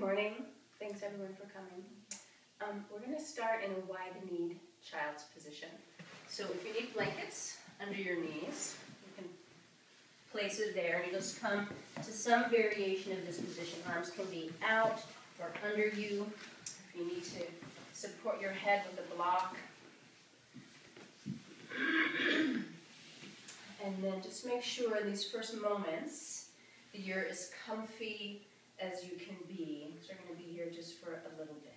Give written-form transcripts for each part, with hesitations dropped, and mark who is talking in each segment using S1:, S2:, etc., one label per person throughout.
S1: morning. Thanks everyone for coming. We're going to start in a wide-kneed child's position. So if you need blankets under your knees, you can place it there, and you just come to some variation of this position. Arms can be out or under you. If you need to support your head with a block. And then just make sure in these first moments that you're as comfy as you can be. So we're going to be here just for a little bit.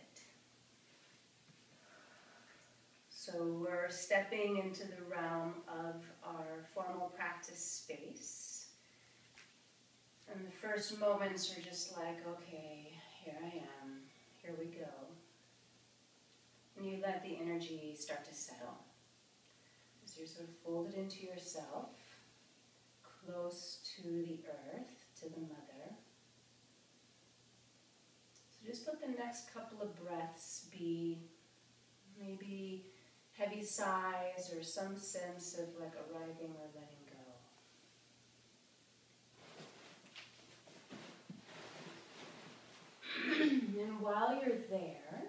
S1: So we're stepping into the realm of our formal practice space. And the first moments are just like, okay, here I am, here we go. And you let the energy start to settle. As you're sort of folded into yourself, close to the earth, to the mother. So just let the next couple of breaths be maybe heavy sighs or some sense of like arriving or letting go. And while you're there,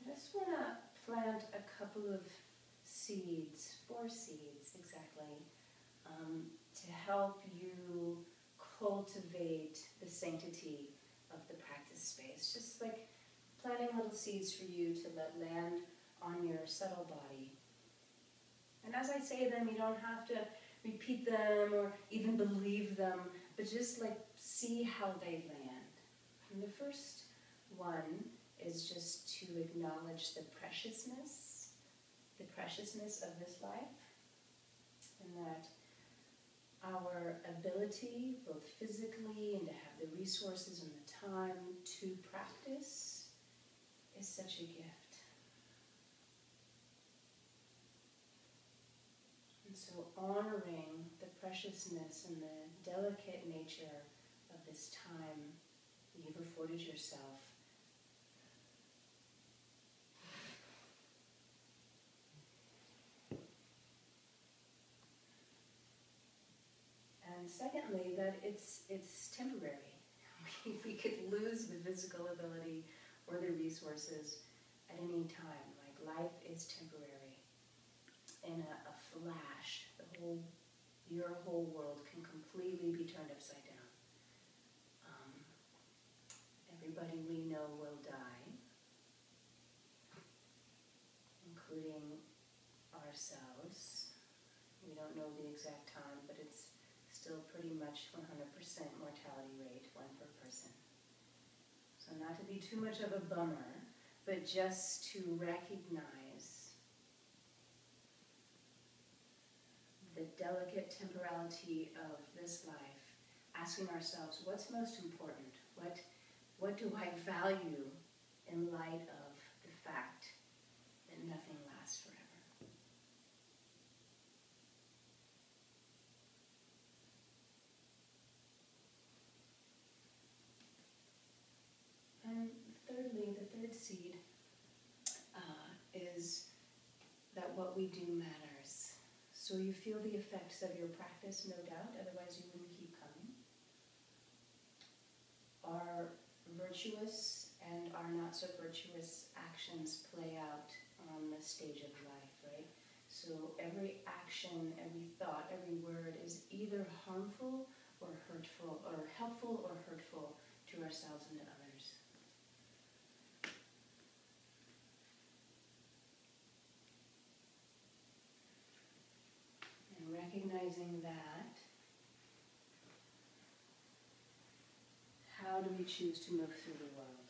S1: I just want to plant a couple of seeds, 4 seeds exactly, to help you cultivate the sanctity of the practice space. Just like planting little seeds for you to let land on your subtle body. And as I say them, you don't have to repeat them or even believe them, but just like see how they land. And the first one is just to acknowledge the preciousness of this life, and that our ability, both physically and to have the resources and the time to practice, is such a gift. And so honoring the preciousness and the delicate nature of this time that you've afforded yourself. And secondly, that it's temporary. We could lose the physical ability or the resources at any time. Like life is temporary. In a flash, your whole world can completely be turned upside down. Everybody we know will die, including ourselves. We don't know the exact time, but it's still pretty much 100% mortality rate, 1 per person. So not to be too much of a bummer, but just to recognize the delicate temporality of this life, asking ourselves, what's most important? What do I value in light of the fact that nothing lasts forever? And thirdly, the third seed is that what we do matters. So you feel the effects of your practice, no doubt, otherwise you wouldn't keep coming. Our virtuous and our not so virtuous actions play out on the stage of life, right? So every action, every thought, every word is either harmful or hurtful, or helpful or hurtful to ourselves and to others. And recognizing that, how do we choose to move through the world?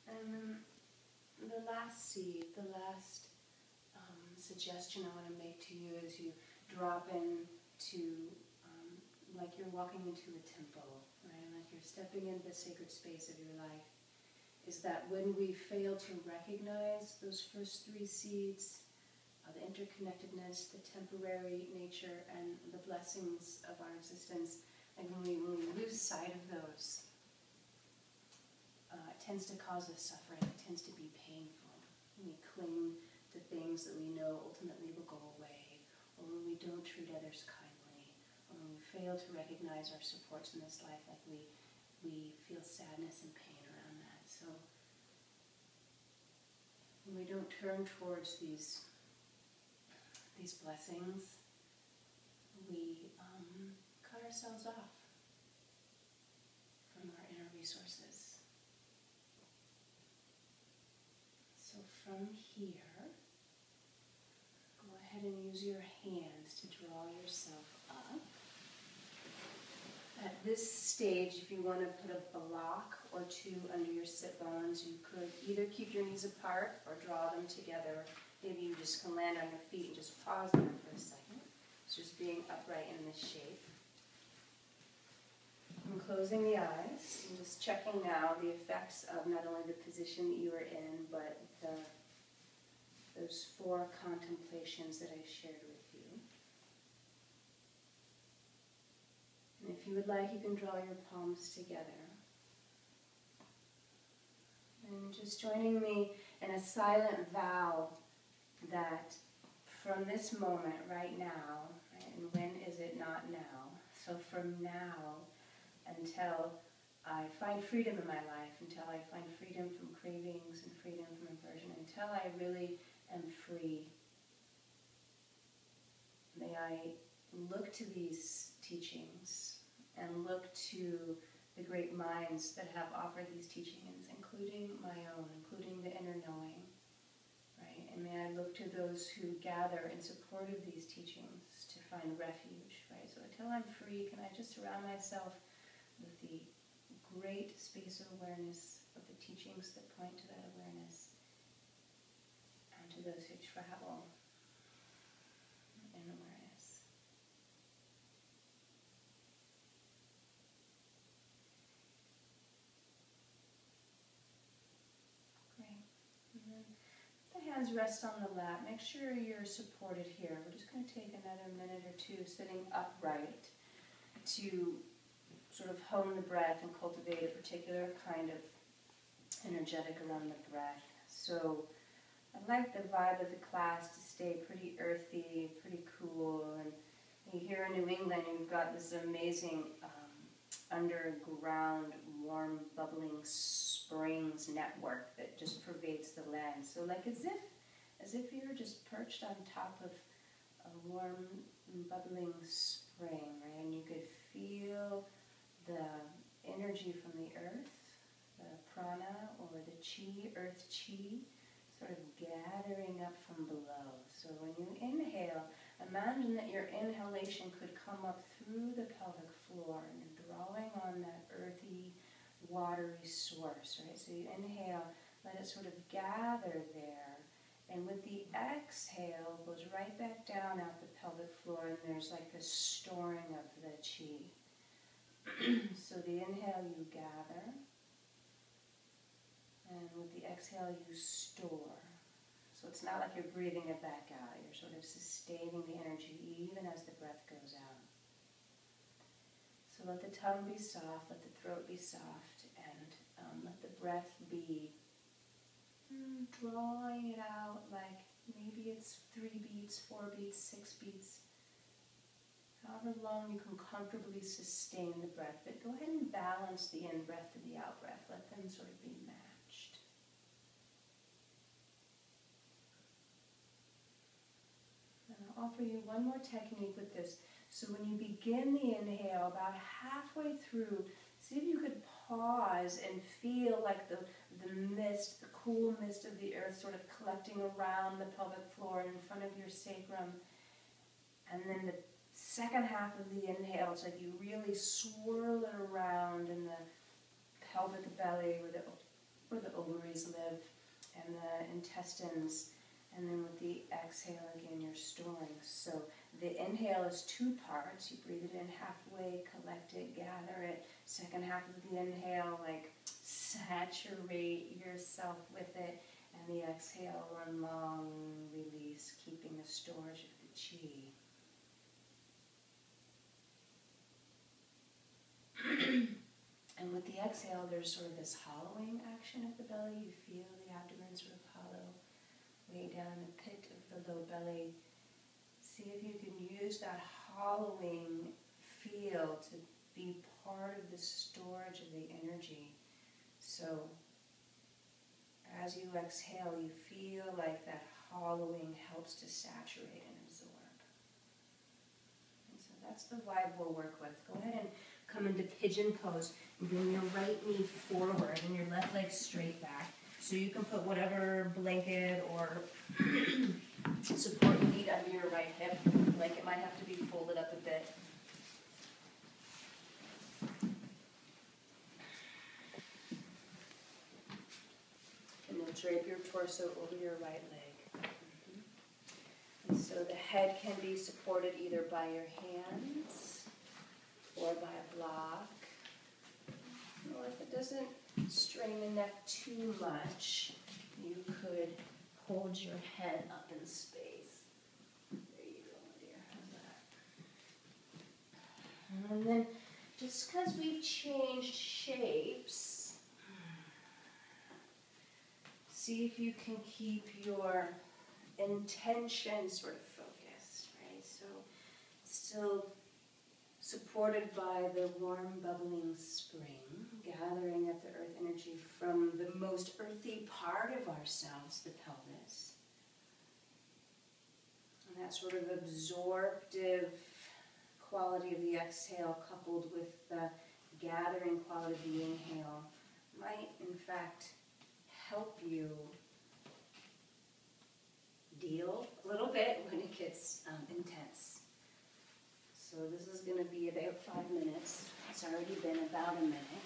S1: And then the last seed, the last suggestion I want to make to you as you drop into, like you're walking into a temple, right? Like you're stepping into the sacred space of your life, is that when we fail to recognize those first 3 seeds, the interconnectedness, the temporary nature, and the blessings of our existence, and when we lose sight of those, it tends to cause us suffering, it tends to be painful. When we cling to things that we know ultimately will go away, or when we don't treat others kindly. when we fail to recognize our supports in this life, like we feel sadness and pain around that. So when we don't turn towards these blessings, we cut ourselves off from our inner resources. So from here, go ahead and use your hands to draw yourself up. At this stage, if you want to put a block or two under your sit bones, you could either keep your knees apart or draw them together. Maybe you just can land on your feet and just pause there for a second. It's just being upright in this shape. I'm closing the eyes and just checking now the effects of not only the position that you are in, but those 4 contemplations that I shared with you. And if you would like, you can draw your palms together. And just joining me in a silent vow that from this moment, right now, right, and when is it not now? So from now until I find freedom in my life, until I find freedom from cravings and freedom from inversion, until I really am free, may I look to these teachings and look to the great minds that have offered these teachings, including my own, including the inner knowing, right? And may I look to those who gather in support of these teachings to find refuge, right? So until I'm free, can I just surround myself with the great space of awareness of the teachings that point to that awareness, and to those who travel in awareness. Great. And then the hands rest on the lap. Make sure you're supported here. We're just going to take another minute or two sitting upright to sort of hone the breath and cultivate a particular kind of energetic around the breath. So I like the vibe of the class to stay pretty earthy, pretty cool. And here in New England, you've got this amazing underground, warm, bubbling springs network that just pervades the land. So like as if you were just perched on top of a warm, bubbling spring, right? And you could feel the energy from the earth, the prana or the chi, earth chi, sort of gathering up from below. So when you inhale, imagine that your inhalation could come up through the pelvic floor and you're drawing on that earthy, watery source, right? So you inhale, let it sort of gather there. And with the exhale, it goes right back down out the pelvic floor, and there's like this storing of the chi. So the inhale, you gather, and with the exhale, you store. So it's not like you're breathing it back out. You're sort of sustaining the energy even as the breath goes out. So let the tongue be soft, let the throat be soft, and let the breath be drawing it out like maybe it's 3 beats, 4 beats, 6 beats. However long you can comfortably sustain the breath, but go ahead and balance the in-breath to the out-breath. Let them sort of be matched. And I'll offer you one more technique with this. So when you begin the inhale, about halfway through, see if you could pause and feel like the mist, the cool mist of the earth sort of collecting around the pelvic floor and in front of your sacrum. And then the second half of the inhale, it's like you really swirl it around in the pelvic belly where the ovaries live and the intestines. And then with the exhale, again, you're storing. So the inhale is 2 parts. You breathe it in halfway, collect it, gather it. Second half of the inhale, like saturate yourself with it. And the exhale, one long release, keeping a storage of the chi. And with the exhale, there's sort of this hollowing action of the belly. You feel the abdomen sort of hollow, way down in the pit of the low belly. See if you can use that hollowing feel to be part of the storage of the energy. So as you exhale, you feel like that hollowing helps to saturate and absorb. And so that's the vibe we'll work with. Go ahead and come into pigeon pose. And bring your right knee forward and your left leg straight back. So you can put whatever blanket or support you need under your right hip. Blanket might have to be folded up a bit. And you'll drape your torso over your right leg. And so the head can be supported either by your hands or by a block. Or if it doesn't strain the neck too much, you could hold your head up in space. There you go, my dear. How's that? And then, just because we've changed shapes, see if you can keep your intention sort of focused, right? So, still supported by the warm, bubbling spring, gathering up the earth energy from the most earthy part of ourselves, the pelvis. And that sort of absorptive quality of the exhale coupled with the gathering quality of the inhale might, in fact, help you deal a little bit when it gets intense. So this is going to be about 5 minutes. It's already been about a minute.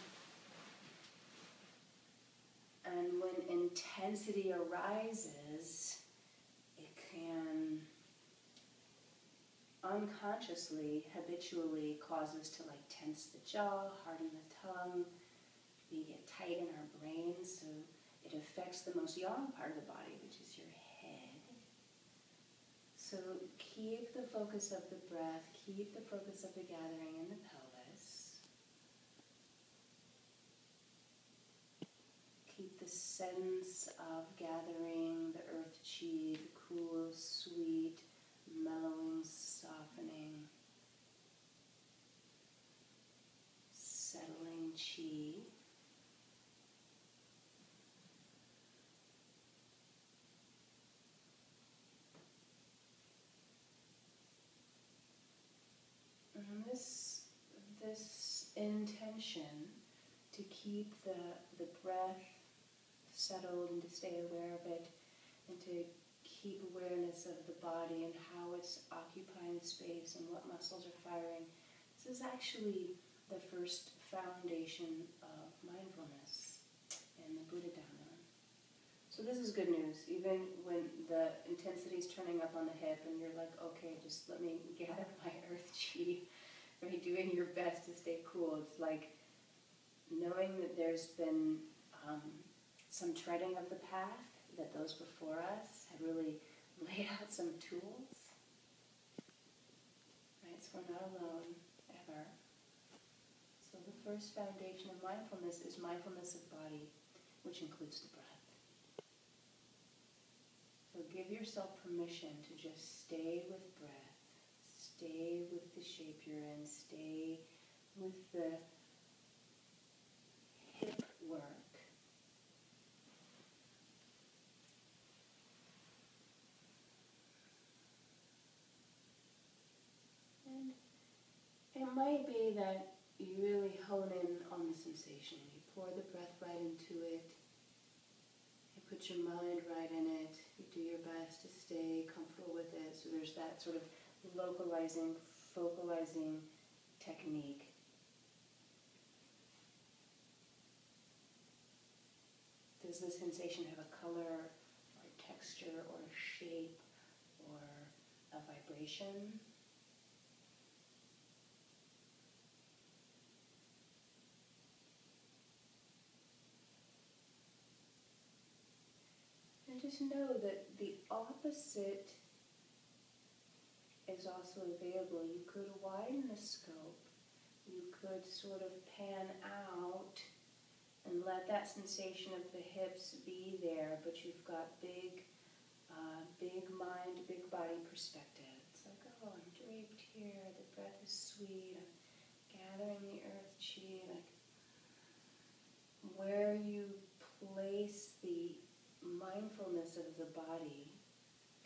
S1: And when intensity arises, it can unconsciously, habitually cause us to like tense the jaw, harden the tongue. We get tight in our brain, so it affects the most yang part of the body, which is your head. So keep the focus of the breath, keep the focus of the gathering in the pelvis. Keep the sense of gathering the earth chi, the cool, sweet, mellowing, softening, settling chi. And this intention to keep the breath settled and to stay aware of it and to keep awareness of the body and how it's occupying space and what muscles are firing. This is actually the first foundation of mindfulness and the Buddha Dharma. So this is good news. Even when the intensity is turning up on the hip and you're like, okay, just let me gather my earth chi, right? Doing your best to stay cool. It's like knowing that there's been some treading of the path, that those before us had really laid out some tools. Right? So we're not alone, ever. So the first foundation of mindfulness is mindfulness of body, which includes the breath. So give yourself permission to just stay with breath, stay with the shape you're in, stay with the hip work. And it might be that you really hone in on the sensation. You pour the breath right into it. You put your mind right in it. You do your best to stay comfortable with it. So there's that sort of localizing, focalizing technique. Does the sensation have a color or texture or shape or a vibration? And just know that the opposite is also available. You could widen the scope. You could sort of pan out and let that sensation of the hips be there, but you've got big mind, big body perspective. It's like, oh, I'm draped here, the breath is sweet, I'm gathering the earth chi, like where you place the mindfulness of the body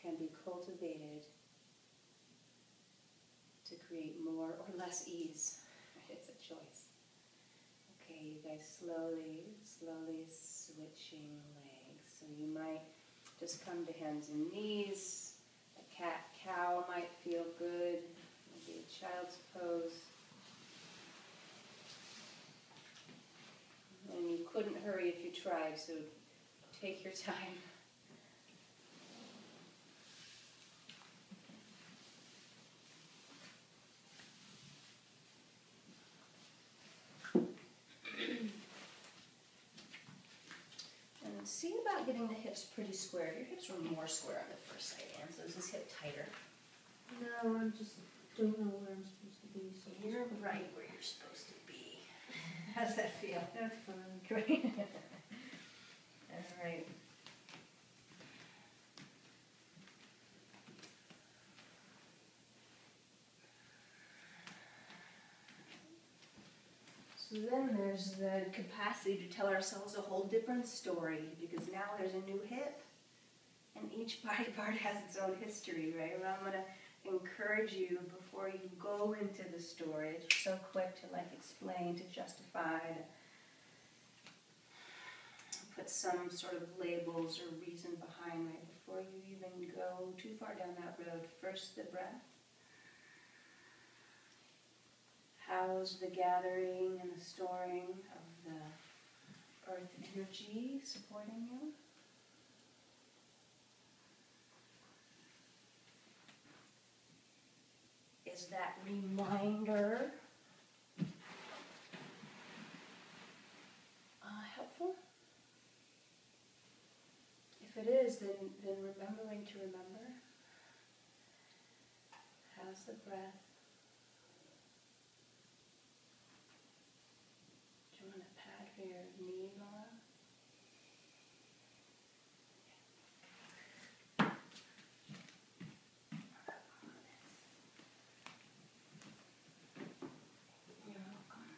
S1: can be cultivated to create more or less ease. It's a choice. Okay, you guys slowly switching legs. So you might just come to hands and knees. A cat-cow might feel good. Maybe a child's pose. And you couldn't hurry if you tried, so take your time. And see about getting the hips pretty square. Your hips were more square on the first side, Anne, so is this hip tighter?
S2: No, I just don't know where I'm supposed to be. So
S1: You're right where you're supposed to be. How's that feel?
S2: That's fine.
S1: Great. All right. So then there's the capacity to tell ourselves a whole different story, because now there's a new hip, and each body part has its own history, right? Well, I'm going to encourage you before you go into the story. It's so quick to explain, to justify, to put some sort of labels or reason behind, right? Before you even go too far down that road, first the breath. How's the gathering and the storing of the earth energy supporting you? Is that reminder helpful? If it is, then remembering to remember. How's the breath? Do you want to pad for your knee, Muah? You're welcome.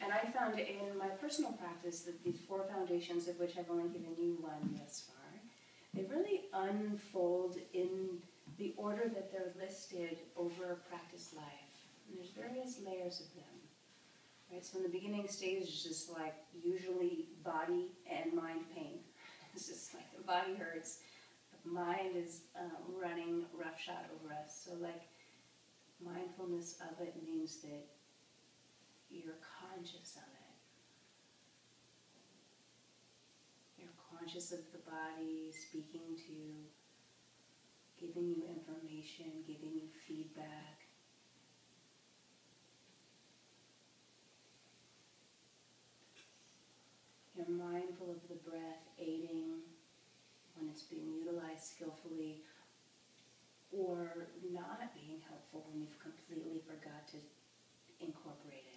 S1: And I found in my personal practice that these 4 foundations, of which I've only given you one thus far, they really unfold in the order that they're listed over a practice life. And there's various layers of them. Right? So in the beginning stage is just usually body and mind pain. It's just the body hurts, but mind is running roughshod over us. So mindfulness of it means that you're conscious of it. You're conscious of the body speaking to you, giving you information, giving you feedback. You're mindful of the breath aiding when it's being utilized skillfully, or not being helpful when you've completely forgot to incorporate it.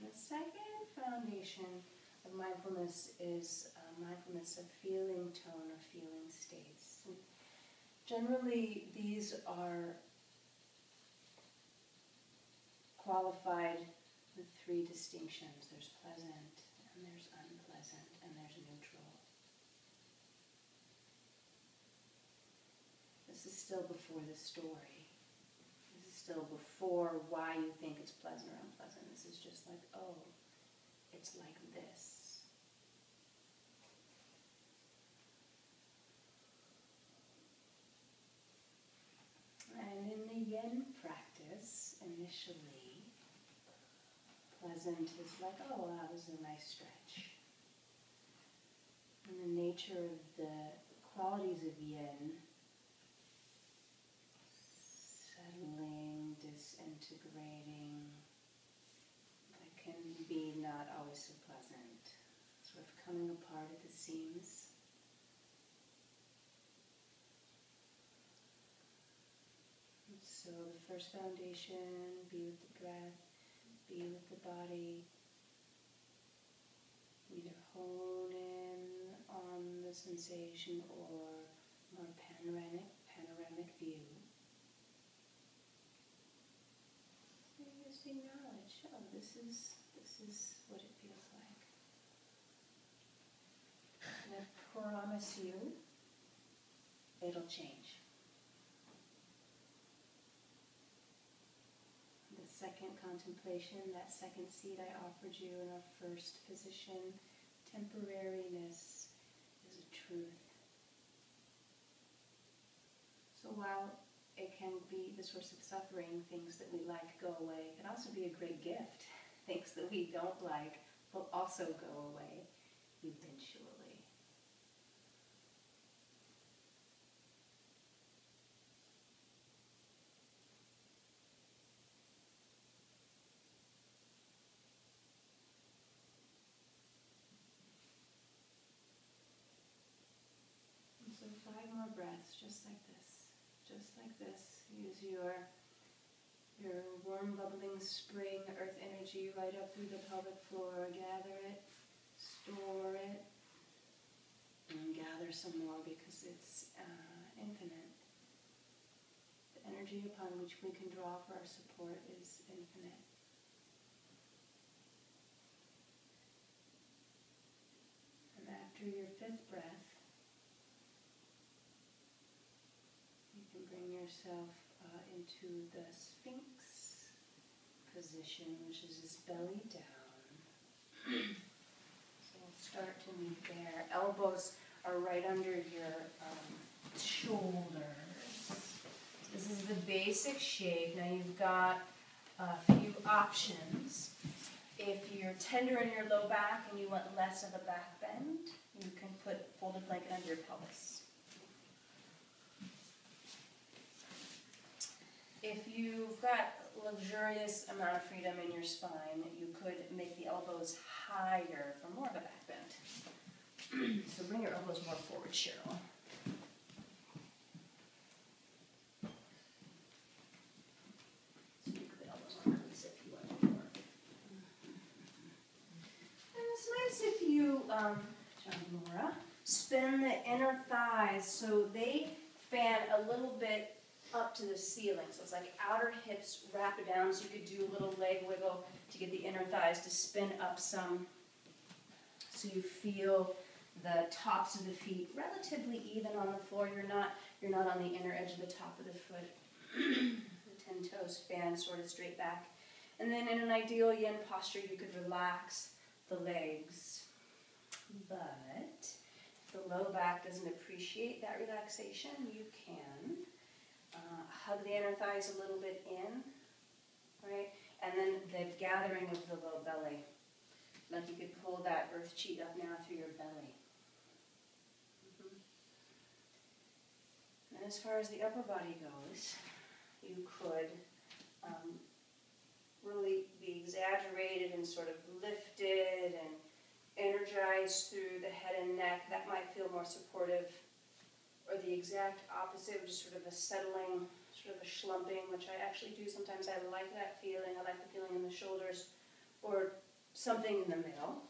S1: The second foundation of mindfulness is mindfulness of feeling tone or feeling states. And generally, these are qualified with 3 distinctions. There's pleasant, and there's unpleasant, and there's neutral. This is still before the story. This is still before why you think it's pleasant or unpleasant. This is just oh, it's like this. And in the yin practice, initially, pleasant is oh, that was a nice stretch. And the nature of the qualities of yin, settling, disintegrating, that can be not always so pleasant. Sort of coming apart at the seams. So the first foundation, be with the breath, be with the body. Either hone in on the sensation or more panoramic view. So you just acknowledge, oh, this is what it feels like. And I promise you, it'll change. The second contemplation, that second seed I offered you in our first position, temporariness is a truth. So while it can be the source of suffering, things that we like go away, it can also be a great gift. Things that we don't like will also go away eventually. And so 5 more breaths, just like this. Just like this. Use your warm, bubbling spring earth energy right up through the pelvic floor. Gather it, store it, and gather some more because it's infinite. The energy upon which we can draw for our support is infinite. And after your 5th breath, you can bring yourself into the Sphinx position, which is his belly down. So we'll start to meet there. Elbows are right under your shoulders. This is the basic shape. Now you've got a few options. If you're tender in your low back and you want less of a back bend, you can put folded blanket under your pelvis. If you've got luxurious amount of freedom in your spine, you could make the elbows higher for more of a back bend. So bring your elbows more forward, Cheryl. So you put the elbows on purpose if you want more. And it's nice if you, Muah, spin the inner thighs so they fan a little bit up to the ceiling. So it's like outer hips wrap it down, so you could do a little leg wiggle to get the inner thighs to spin up some, so you feel the tops of the feet relatively even on the floor. You're not on the inner edge of the top of the foot. The 10 toes fan sort of straight back. And then in an ideal yin posture, you could relax the legs. But if the low back doesn't appreciate that relaxation, you can hug the inner thighs a little bit in, right? And then the gathering of the low belly. Like you could pull that earth chi up now through your belly. And as far as the upper body goes, you could really be exaggerated and sort of lifted and energized through the head and neck. That might feel more supportive. Or the exact opposite, which is sort of a settling, sort of a schlumping, which I actually do sometimes. I like that feeling. I like the feeling in the shoulders, or something in the middle.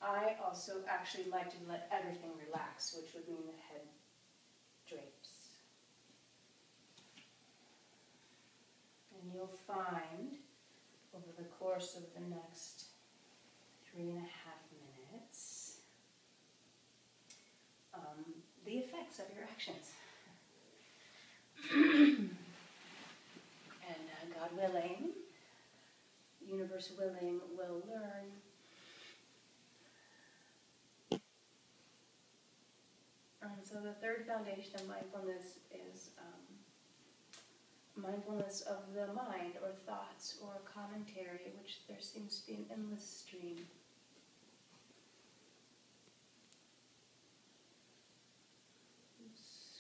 S1: I also actually like to let everything relax, which would mean the head drapes. And you'll find over the course of the next 3.5 minutes the effects of your actions. And God willing, universe willing, we'll learn. So the third foundation of mindfulness is mindfulness of the mind, or thoughts, or commentary, which there seems to be an endless stream.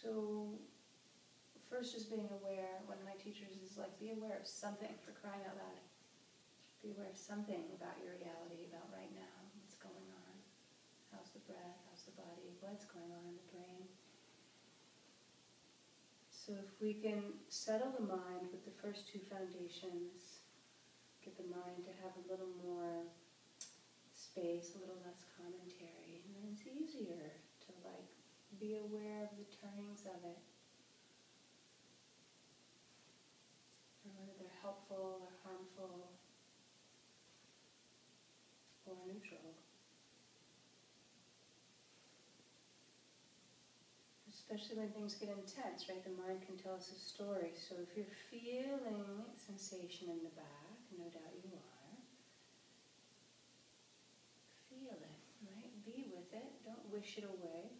S1: So first, just being aware. One of my teachers is like, be aware of something, for crying out loud. Be aware of something about your reality, about right now, what's going on. How's the breath, how's the body, what's going on in the brain. So if we can settle the mind with the first 2 foundations, get the mind to have a little more space, a little less commentary, and then it's easier to be aware of the turnings of it, and whether they're helpful or harmful or neutral. Especially when things get intense, right? The mind can tell us a story. So if you're feeling sensation in the back, no doubt you are, feel it, right? Be with it. Don't wish it away.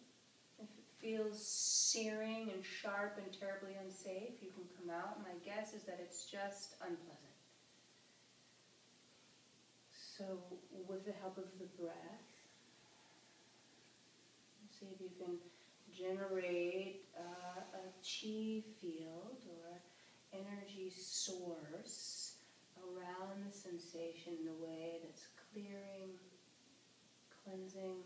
S1: If it feels searing and sharp and terribly unsafe, you can come out. My guess is that it's just unpleasant. So with the help of the breath, see if you can generate a chi field or energy source around the sensation in a way that's clearing, cleansing,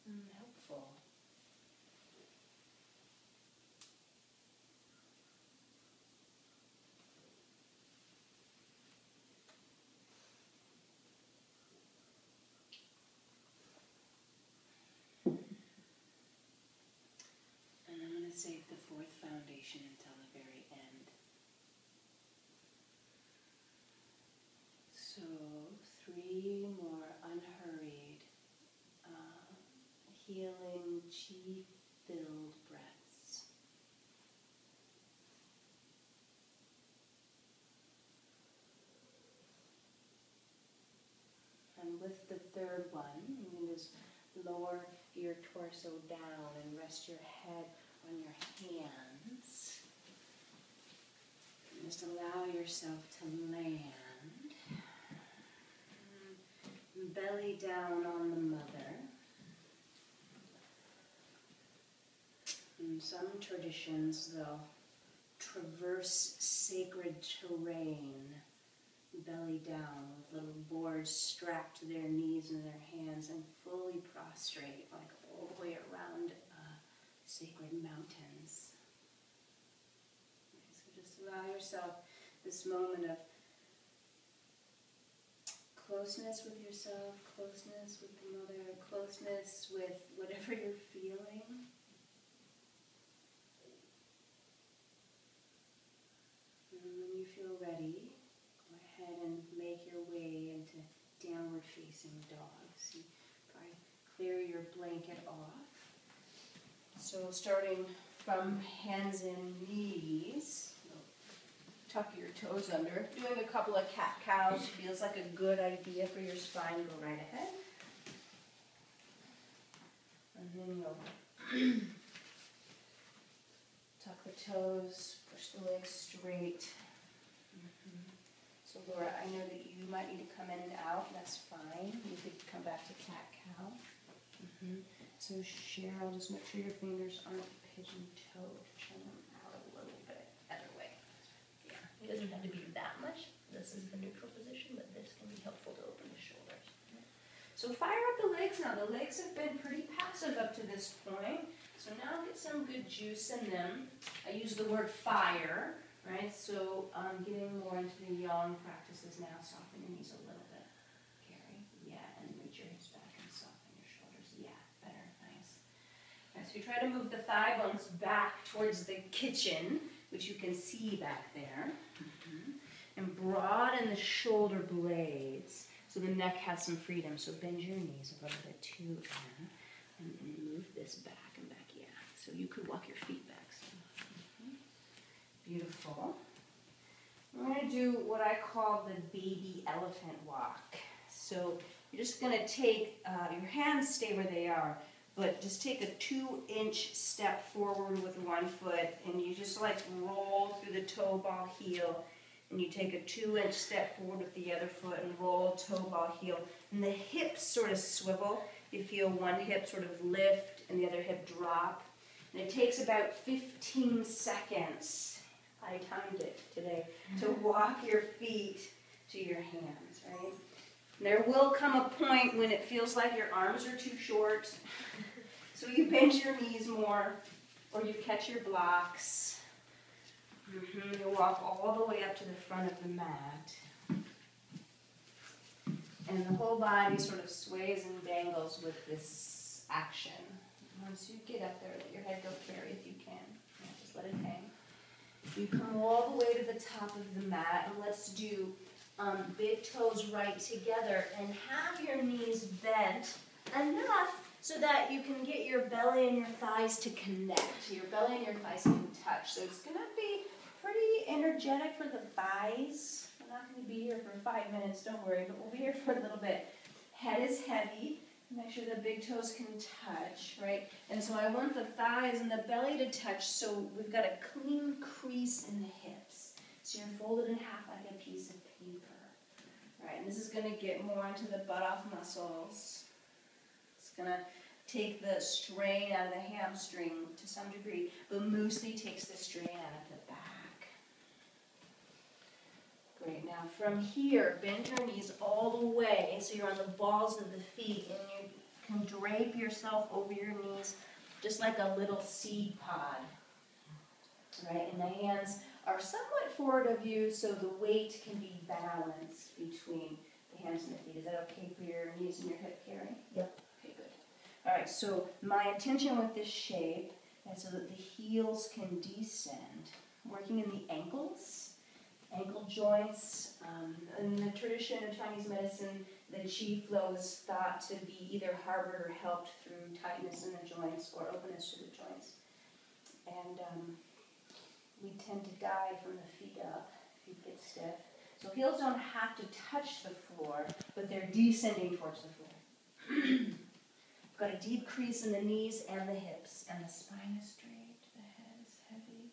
S1: and helpful. Save the fourth foundation until the very end. So 3 more unhurried, healing, chi-filled breaths. And with the third one, you can just lower your torso down and rest your head on your hands. Just allow yourself to land. Belly down on the mother. In some traditions, they'll traverse sacred terrain, belly down, with little boards strapped to their knees and their hands, and fully prostrate, all the way around sacred mountains. So just allow yourself this moment of closeness with yourself, closeness with the mother, closeness with whatever you're feeling. And when you feel ready, go ahead and make your way into downward facing dog. So you probably clear your blanket off. So starting from hands and knees, tuck your toes under. Doing a couple of cat-cows feels like a good idea for your spine. Go right ahead. And then you'll tuck the toes, push the legs straight. So Laura, I know that you might need to come in and out. That's fine. You could come back to cat-cow. So Cheryl, just make sure your fingers aren't pigeon-toed. Turn them out a little bit. Other way. Yeah, it doesn't have to be that much. This is the neutral position, but this can be helpful to open the shoulders. So fire up the legs now. The legs have been pretty passive up to this point. So now get some good juice in them. I use the word fire, right? So getting more into the yang practices now. Soften your knees a little bit. Carry. Yeah, and reach your hips back and soften your shoulders. Yeah, better. Nice. Right, so you try to move the thigh bones back towards the kitchen, which you can see back there. And broaden the shoulder blades so the neck has some freedom. So bend your knees a little bit too, and move this back and back. Yeah. So you could walk your feet back. So. Beautiful. We're going to do what I call the baby elephant walk. So you're just going to take, your hands stay where they are, but just take a 2-inch step forward with one foot, and you just roll through the toe ball heel, and you take a 2-inch step forward with the other foot and roll toe ball heel, and the hips sort of swivel. You feel one hip sort of lift and the other hip drop, and it takes about 15 seconds. I timed it today to walk your feet to your hands, right? There will come a point when it feels like your arms are too short, so you bend your knees more, or you catch your blocks, You walk all the way up to the front of the mat. And the whole body sort of sways and dangles with this action. Once you get up there, let your head go carry if you can. Just let it hang. You come all the way to the top of the mat, and let's do big toes right together, and have your knees bent enough so that you can get your belly and your thighs to connect. Your belly and your thighs can touch. So it's going to be pretty energetic for the thighs. We're not going to be here for 5 minutes, don't worry, but we'll be here for a little bit. Head is heavy. Make sure the big toes can touch, right? And so I want the thighs and the belly to touch, so we've got a clean crease in the hips. So you're folded in half like a piece of paper. Right, and this is going to get more into the buttock muscles. It's going to take the strain out of the hamstring to some degree, but mostly takes the strain out of the back. Great, now from here, bend your knees all the way so you're on the balls of the feet, and you can drape yourself over your knees just like a little seed pod. Right, and the hands are somewhat forward of you so the weight can be balanced between the hands and the feet. Is that okay for your knees and your hip carry?
S2: Yep.
S1: Okay, good. All right, so my intention with this shape is so that the heels can descend, working in the ankles, ankle joints. In the tradition of Chinese medicine, the qi flow is thought to be either harbored or helped through tightness in the joints or openness to the joints. And we tend to guide from the feet up, feet get stiff. So heels don't have to touch the floor, but they're descending towards the floor. We've got a deep crease in the knees and the hips, and the spine is straight, the head is heavy.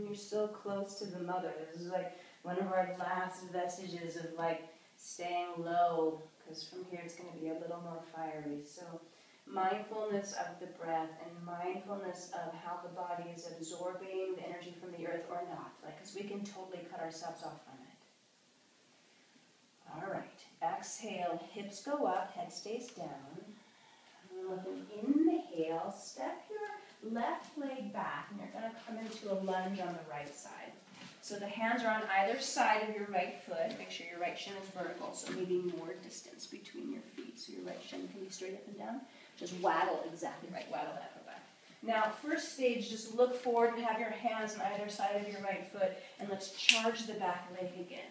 S1: You're still close to the mother. This is like one of our last vestiges of like staying low, because from here it's going to be a little more fiery. So mindfulness of the breath and mindfulness of how the body is absorbing the energy from the earth or not, like, because we can totally cut ourselves off from it. All right, exhale, hips go up, head stays down. With an inhale, step your left leg back, and you're going to come into a lunge on the right side. So the hands are on either side of your right foot. Make sure your right shin is vertical, so maybe more distance between your feet, so your right shin can be straight up and down. Just waddle exactly right, waddle that foot back. Now, first stage, just look forward and have your hands on either side of your right foot, and let's charge the back leg again.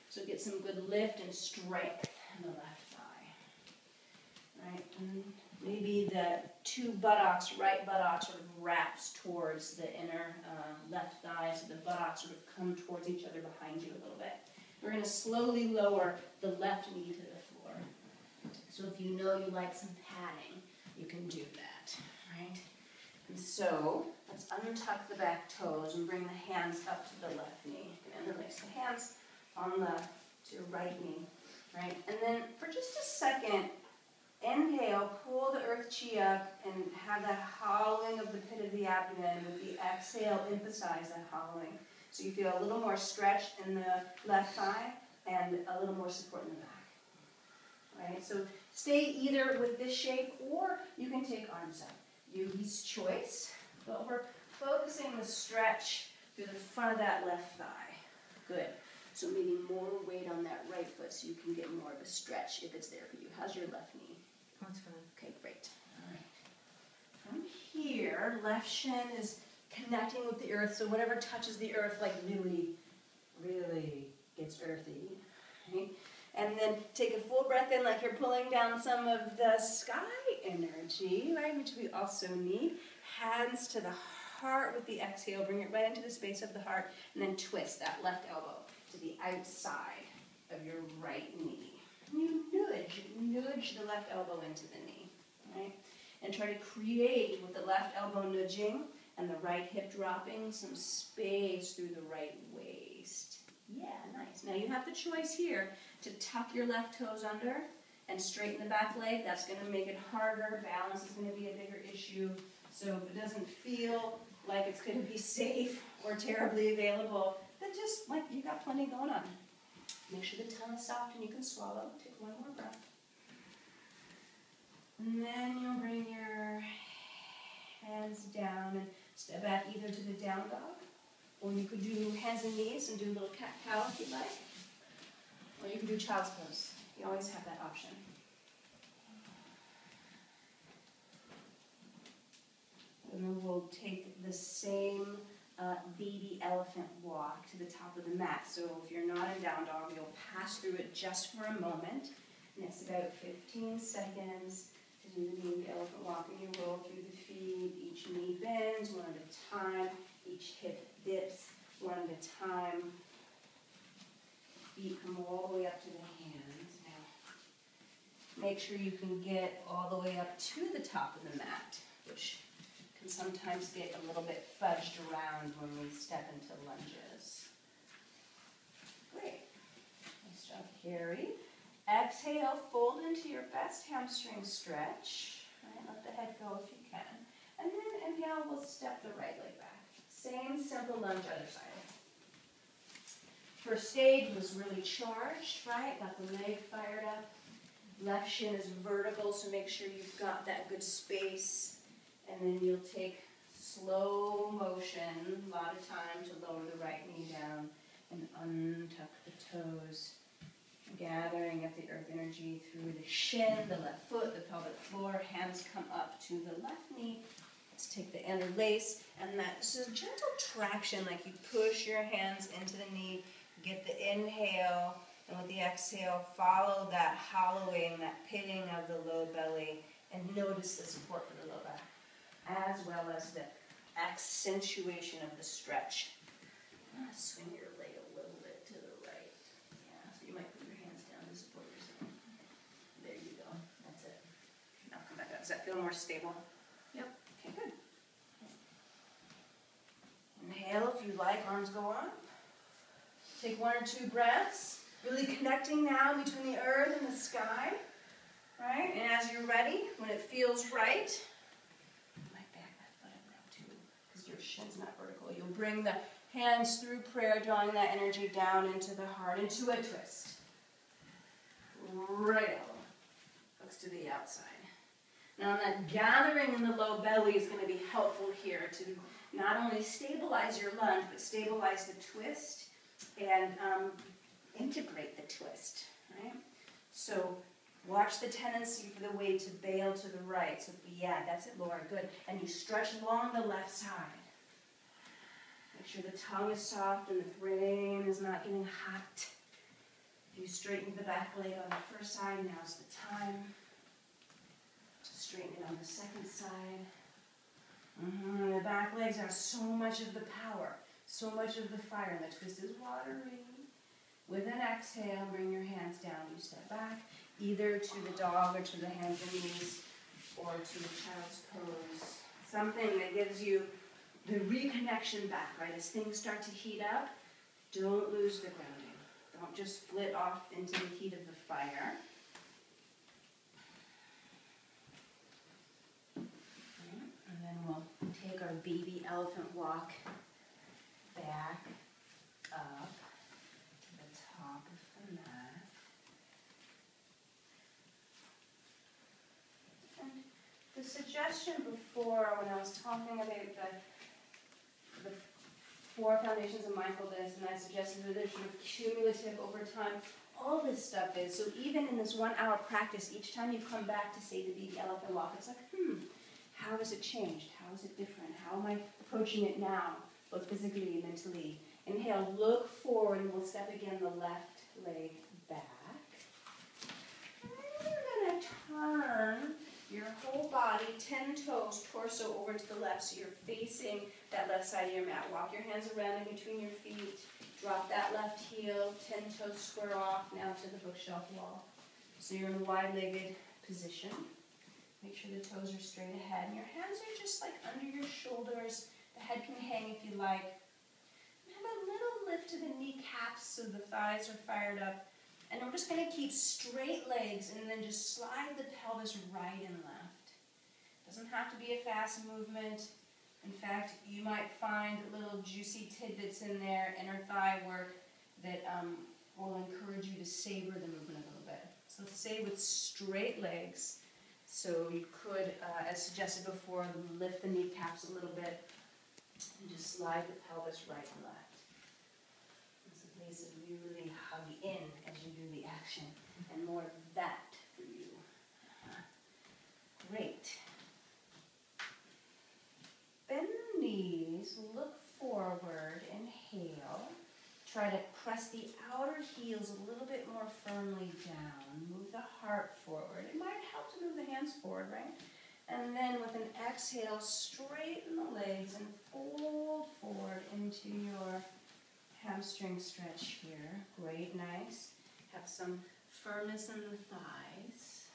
S1: So get some good lift and strength in the left thigh. Right, and maybe the two buttocks, right buttock sort of wraps towards the inner left thigh, so the buttocks sort of come towards each other behind you a little bit. We're going to slowly lower the left knee to the floor. So if you know you like some padding, you can do that, right? And so let's untuck the back toes and bring the hands up to the left knee. And then place the hands on to your right knee, right? And then for just a second, inhale, pull the earth chi up and have that hollowing of the pit of the abdomen. With the exhale, emphasize that hollowing. So you feel a little more stretch in the left thigh and a little more support in the back. Right? So stay either with this shape or you can take arms up. Yogi's choice, but we're focusing the stretch through the front of that left thigh. Good. So maybe more weight on that right foot so you can get more of a stretch if it's there for you. How's your left knee?
S2: That's fine.
S1: Okay, great. All right. From here, left shin is connecting with the earth, so whatever touches the earth, like really, really gets earthy. Right? And then take a full breath in like you're pulling down some of the sky energy, right, which we also need. Hands to the heart with the exhale. Bring it right into the space of the heart, and then twist that left elbow to the outside of your right knee. You nudge the left elbow into the knee, right? And try to create, with the left elbow nudging and the right hip dropping, some space through the right waist. Yeah, nice. Now you have the choice here to tuck your left toes under and straighten the back leg. That's going to make it harder. Balance is going to be a bigger issue. So if it doesn't feel like it's going to be safe or terribly available, then just, like, you got plenty going on. Make sure the tongue is soft and you can swallow. Take one more breath. And then you'll bring your hands down and step back either to the down dog, or you could do hands and knees and do a little cat-cow if you'd like, or you can do child's pose. You always have that option. And then we'll take the same baby elephant walk to the top of the mat. So if you're not in down dog, you'll pass through it just for a moment. And it's about 15 seconds to do the baby elephant walk. And you roll through the feet. Each knee bends one at a time. Each hip dips one at a time. Feet come all the way up to the hands. Now, make sure you can get all the way up to the top of the mat, which can sometimes get a little bit fudged around when we step into lunges. Great. Nice job, Carrie. Exhale, fold into your best hamstring stretch. Right, let the head go if you can. And then inhale, we'll step the right leg back. Same simple lunge, other side. First stage was really charged, right? Got the leg fired up. Left shin is vertical, so make sure you've got that good space. And then you'll take slow motion, a lot of time to lower the right knee down and untuck the toes. Gathering up the earth energy through the shin, the left foot, the pelvic floor. Hands come up to the left knee. Let's take the interlace. And that's a gentle traction, like you push your hands into the knee, get the inhale, and with the exhale, follow that hollowing, that pitting of the low belly, and notice the support for the low back, as well as the accentuation of the stretch. Swing your leg a little bit to the right. Yeah, so you might put your hands down to support yourself. There you go. That's it. Now come back up. Does that feel more stable?
S2: Yep.
S1: Okay, good. Inhale if you like. Arms go up. Take 1 or 2 breaths. Really connecting now between the earth and the sky. Right? And as you're ready, when it feels right, your shin's not vertical. You'll bring the hands through prayer, drawing that energy down into the heart, into a twist. Right elbow. Hooks to the outside. Now that gathering in the low belly is going to be helpful here to not only stabilize your lunge, but stabilize the twist and integrate the twist. Right? So watch the tendency for the weight to bail to the right. So yeah, that's it, Laura. Good. And you stretch along the left side. Make sure the tongue is soft and the brain is not getting hot. If you straighten the back leg on the first side, now's the time to straighten it on the second side. The back legs are so much of the power, so much of the fire, and the twist is watery. With an exhale, bring your hands down. You step back, either to the dog or to the hands and knees, or to the child's pose. Something that gives you the reconnection back, right? As things start to heat up, don't lose the grounding. Don't just flit off into the heat of the fire. And then we'll take our baby elephant walk back up to the top of the mat. And the suggestion before, when I was talking about the 4 foundations of mindfulness, and I suggested that they're sort of cumulative over time, all this stuff is. So even in this 1-hour practice, each time you come back to say the baby elephant walk, it's like, how has it changed? How is it different? How am I approaching it now, both physically and mentally? Inhale, look forward, and we'll step again the left leg back. And then you're going to turn your whole body, 10 toes, torso over to the left, so you're facing that left side of your mat. Walk your hands around in between your feet. Drop that left heel, 10 toes square off, now to the bookshelf wall. So you're in a wide-legged position. Make sure the toes are straight ahead, and your hands are just like under your shoulders. The head can hang if you like. And have a little lift to the kneecaps so the thighs are fired up. And we're just going to keep straight legs and then just slide the pelvis right and left. Doesn't have to be a fast movement. In fact, you might find little juicy tidbits in there, inner thigh work, that will encourage you to savor the movement a little bit. So stay with straight legs So you could, as suggested before, lift the kneecaps a little bit and just slide the pelvis right and left. It's a place of really hug in as you do the action, and more of that for you. Great. Bend the knees, look forward, inhale. Try to press the outer heels a little bit more firmly down. Move the heart forward. It might help to move the hands forward, right? And then with an exhale, straighten the legs and fold forward into your hamstring stretch here. Great, nice. Have some firmness in the thighs.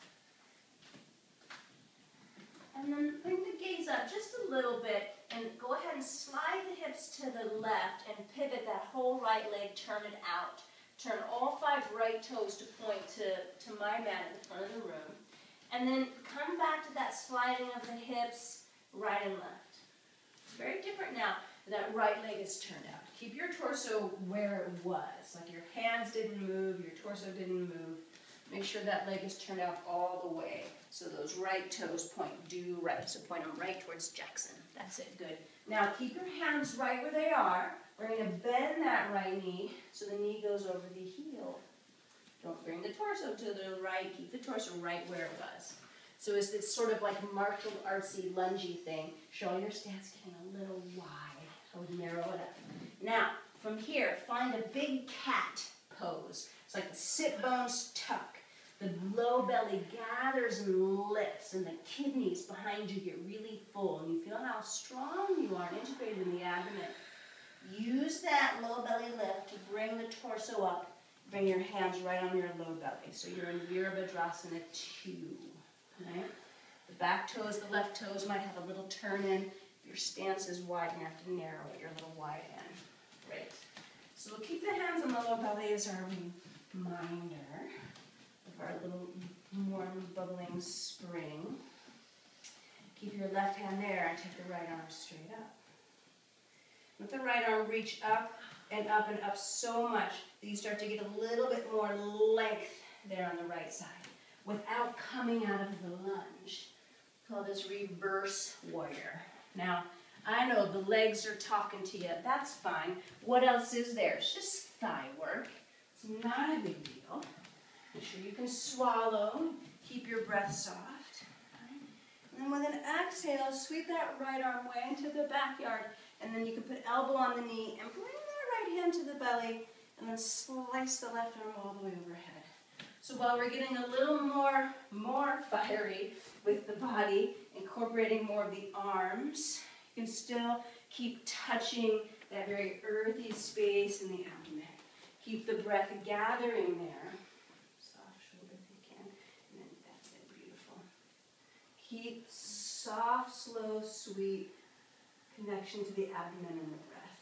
S1: And then bring the gaze up just a little bit and go ahead and slide the hips to the left and pivot that whole right leg, turn it out. Turn all 5 right toes to point to my mat in the front of the room. And then come back to that sliding of the hips, right and left. It's very different now that right leg is turned out. Keep your torso where it was, like your hands didn't move, your torso didn't move. Make sure that leg is turned out all the way. So those right toes point due right. So point them right towards Jackson. That's it, good. Now keep your hands right where they are. We're going to bend that right knee so the knee goes over the heel. Don't bring the torso to the right. Keep the torso right where it was. So it's this sort of like martial artsy lungey thing. Show your stance getting a little wide. I would narrow it up. Now, from here, find a big cat pose. It's like the sit bones tuck. The low belly gathers and lifts, and the kidneys behind you get really full, and you feel how strong you are and integrated in the abdomen. Use that low belly lift to bring the torso up. Bring your hands right on your low belly. So you're in Virabhadrasana 2. Right? The back toes, the left toes might have a little turn in. If your stance is wide, you have to narrow it. Your little wide end. Great. So we'll keep the hands on the low belly as our reminder of our little warm, bubbling spring. Keep your left hand there and take the right arm straight up. Let the right arm reach up and up so much that you start to get a little bit more length there on the right side without coming out of the lunge. Call this reverse warrior. Now, I know the legs are talking to you. That's fine. What else is there? It's just thigh work. It's not a big deal. Make sure you can swallow. Keep your breath soft. And then with an exhale, sweep that right arm way into the backyard. And then you can put elbow on the knee and bring that right hand to the belly. And then slice the left arm all the way overhead. So while we're getting a little more fiery with the body, incorporating more of the arms, you can still keep touching that very earthy space in the abdomen. Keep the breath gathering there. Soft shoulder if you can. And then that's it, beautiful. Keep soft, slow, sweet connection to the abdomen and the breath.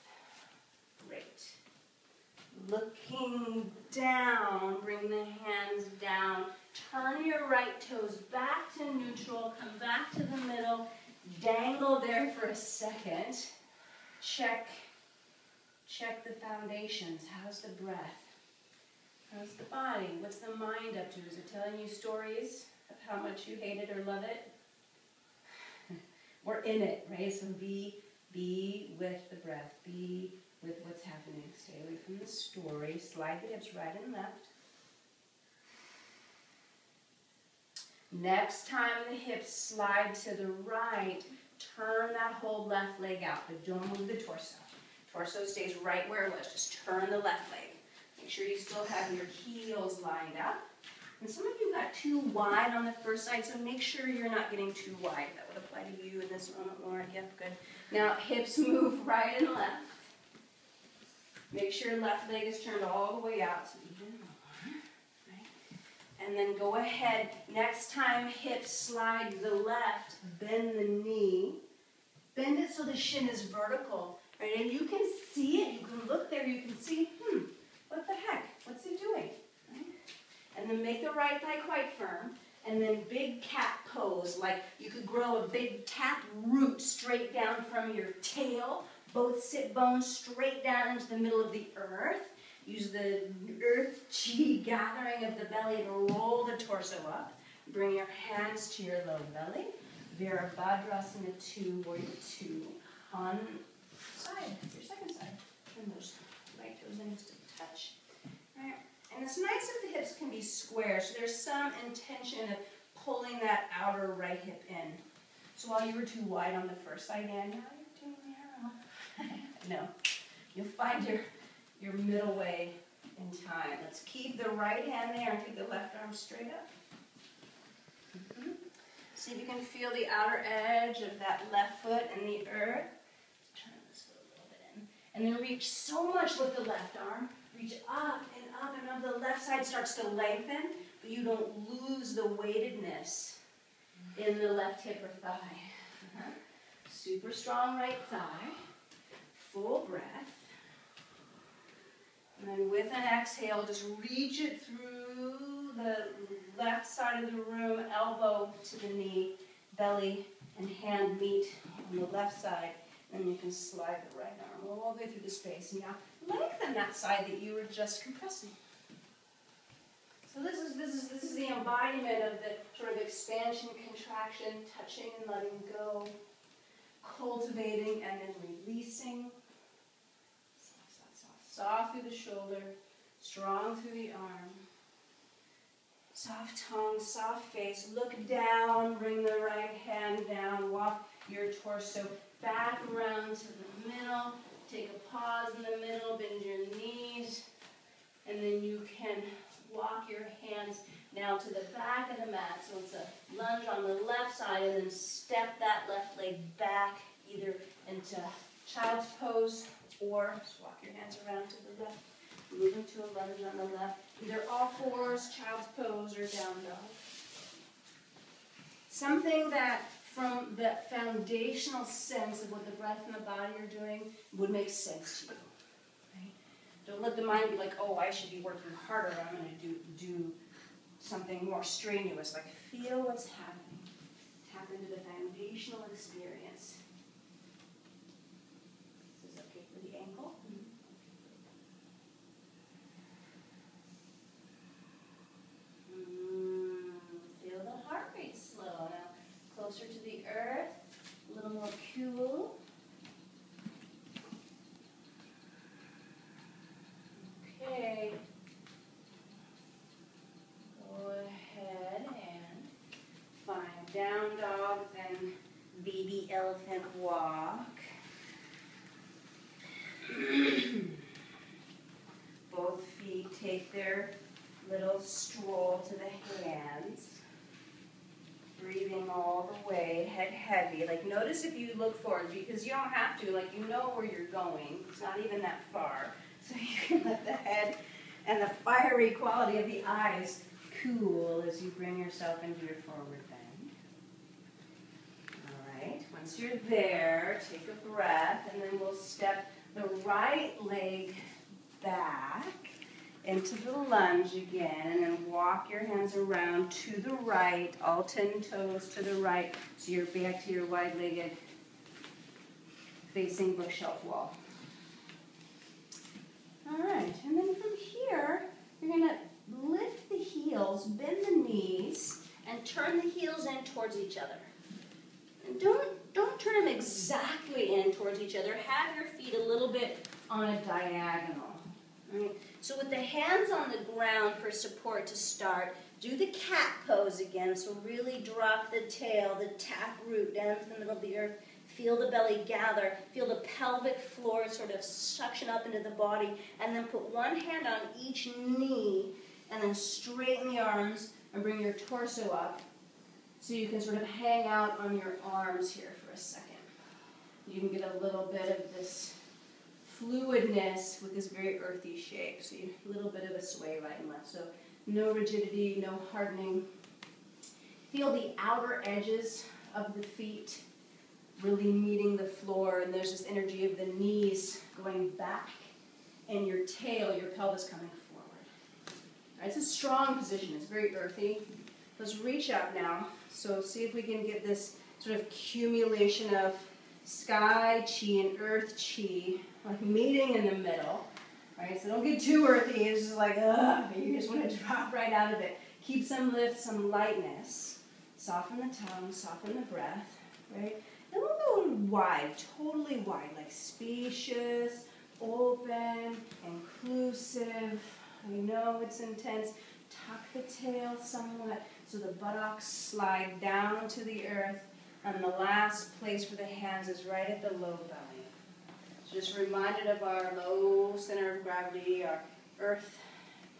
S1: Great. Looking down, bring the hands down. Turn your right toes back to neutral. Come back to the middle. Dangle there for a second. Check the foundations. How's the breath? How's the body? What's the mind up to? Is it telling you stories of how much you hate it or love it? We're in it, right? So be with the breath. Be with what's happening. Stay away from the story. Slide the hips right and left. Next time the hips slide to the right, turn that whole left leg out, but don't move the torso. Torso stays right where it was. Just turn the left leg. Make sure you still have your heels lined up. And some of you got too wide on the first side, so make sure you're not getting too wide. That would apply to you in this moment, Laura. Yep, good. Now hips move right and left. Make sure left leg is turned all the way out, so even more. Right? And then go ahead. Next time hips slide to the left, bend the knee. Bend it so the shin is vertical. Right? And you can see it. You can look there. You can see, what the heck? What's he doing? Right? And then make the right thigh quite firm. And then big cat pose. Like you could grow a big tap root straight down from your tail. Both sit bones straight down into the middle of the earth. Use the earth chi gathering of the belly to roll the torso up. Bring your hands to your low belly. Virabhadrasana 2, Warrior 2. On side, your second side. Turn those right toes in just a touch. Right. And it's nice if the hips can be square, so there's some intention of pulling that outer right hip in. So while you were too wide on the first side, and now you're too narrow. No, you'll find your middle way in time. Let's keep the right hand there and take the left arm straight up. See if you can feel the outer edge of that left foot in the earth. Turn this foot a little bit in. And then reach so much with the left arm. Reach up and up and up. The left side starts to lengthen, but you don't lose the weightedness in the left hip or thigh. Super strong right thigh. Full breath. And then with an exhale, just reach it through the left side of the room, elbow to the knee, belly and hand meet on the left side. And you can slide the right arm all the way through the space. And now lengthen that side that you were just compressing. So this is the embodiment of the sort of expansion, contraction, touching and letting go, cultivating and then releasing. Soft through the shoulder, strong through the arm. Soft tongue, soft face. Look down, bring the right hand down. Walk your torso back around to the middle. Take a pause in the middle, bend your knees. And then you can walk your hands now to the back of the mat. So it's a lunge on the left side and then step that left leg back either into child's pose or just walk your hands around to the left, move into a lunge on the left. Either all fours, child's pose, or down dog. Something that from the foundational sense of what the breath and the body are doing would make sense to you. Right? Don't let the mind be like, oh, I should be working harder. I'm going to do something more strenuous. Like, feel what's happening. Tap into the foundational experience. The ankle. Feel the heart rate slow. Now closer to the earth, a little more cool. Okay. Go ahead and find down dog and baby elephant walk. Both feet take their little stroll to the hands. Breathing all the way, head heavy. Like notice if you look forward, because you don't have to, like you know where you're going. It's not even that far. So you can let the head and the fiery quality of the eyes cool as you bring yourself into your forward bend. All right, once you're there, take a breath and then we'll step the right leg back into the lunge again, and then walk your hands around to the right, all 10 toes to the right, so you're back to your wide-legged facing bookshelf wall. All right, and then from here, you're going to lift the heels, bend the knees, and turn the heels in towards each other. And don't turn them exactly in towards each other. Have your feet a little bit on a diagonal. Right? So with the hands on the ground for support to start, do the cat pose again. So really drop the tail, the tap root down to the middle of the earth. Feel the belly gather. Feel the pelvic floor sort of suction up into the body. And then put one hand on each knee and then straighten the arms and bring your torso up. So you can sort of hang out on your arms here for a second. You can get a little bit of this fluidness with this very earthy shape. So a little bit of a sway right and left. So no rigidity, no hardening. Feel the outer edges of the feet really meeting the floor. And there's this energy of the knees going back and your tail, your pelvis coming forward. All right, it's a strong position. It's very earthy. Let's reach up now. So see if we can get this sort of accumulation of sky chi and earth chi, like meeting in the middle. Right? So don't get too earthy. It's just like, ugh, you just want to drop right out of it.
S3: Keep some lift, some lightness. Soften the tongue, soften the breath, right? Then we'll go wide, totally wide, like spacious, open, inclusive. I know it's intense. Tuck the tail somewhat so the buttocks slide down to the earth. And the last place for the hands is right at the low belly. Just reminded of our low center of gravity, our earth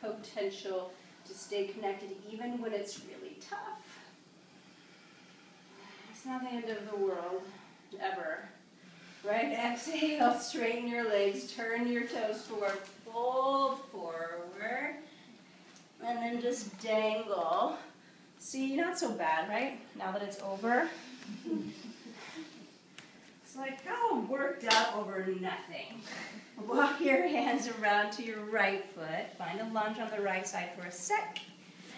S3: potential to stay connected even when it's really tough. It's not the end of the world, ever. Right? Exhale, straighten your legs, turn your toes forward, fold forward, and then just dangle. See, not so bad, right? Now that it's over. It's like, oh, worked up over nothing. Walk your hands around to your right foot. Find a lunge on the right side for a sec.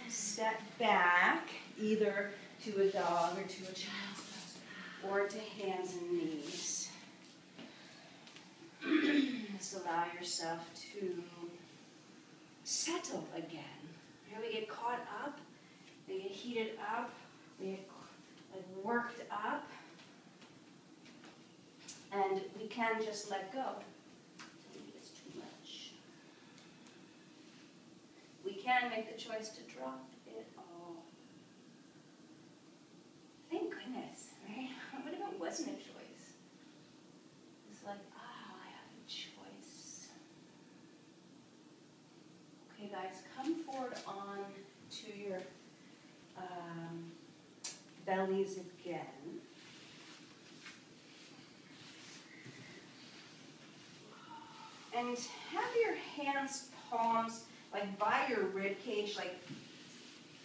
S3: Step back, either to a dog or to a child, or to hands and knees. Just allow yourself to settle again. We get caught up, we get heated up, we get worked up, and we can just let go. Maybe it's too much. We can make the choice to drop it all. Thank goodness, right? What if it wasn't a choice? It's like, I have a choice. Okay, guys, come forward on to your bellies again. And have your hands, palms, like by your rib cage, like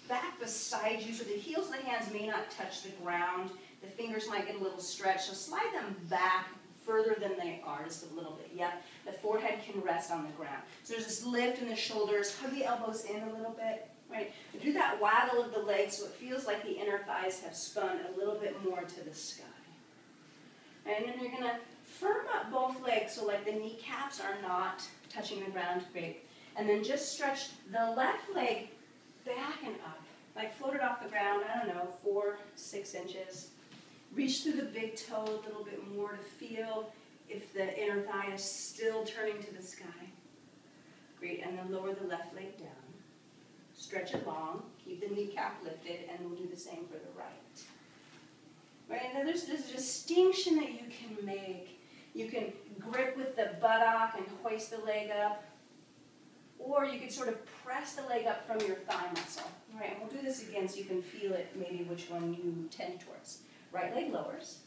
S3: back beside you, so the heels of the hands may not touch the ground. The fingers might get a little stretched, so slide them back further than they are, just a little bit. Yeah, the forehead can rest on the ground. So there's this lift in the shoulders. Hug the elbows in a little bit, right? And do that waggle of the legs so it feels like the inner thighs have spun a little bit more to the sky. And then you're going to firm up both legs so like the kneecaps are not touching the ground. Great. And then just stretch the left leg back and up, like float it off the ground, I don't know, 4-6 inches. Reach through the big toe a little bit more to feel if the inner thigh is still turning to the sky. Great, and then lower the left leg down. Stretch it long, keep the kneecap lifted, and we'll do the same for the right. Right, and then there's a distinction that you can make. You can grip with the buttock and hoist the leg up, or you could sort of press the leg up from your thigh muscle. Right, and we'll do this again so you can feel it, maybe which one you tend towards. Right leg lowers.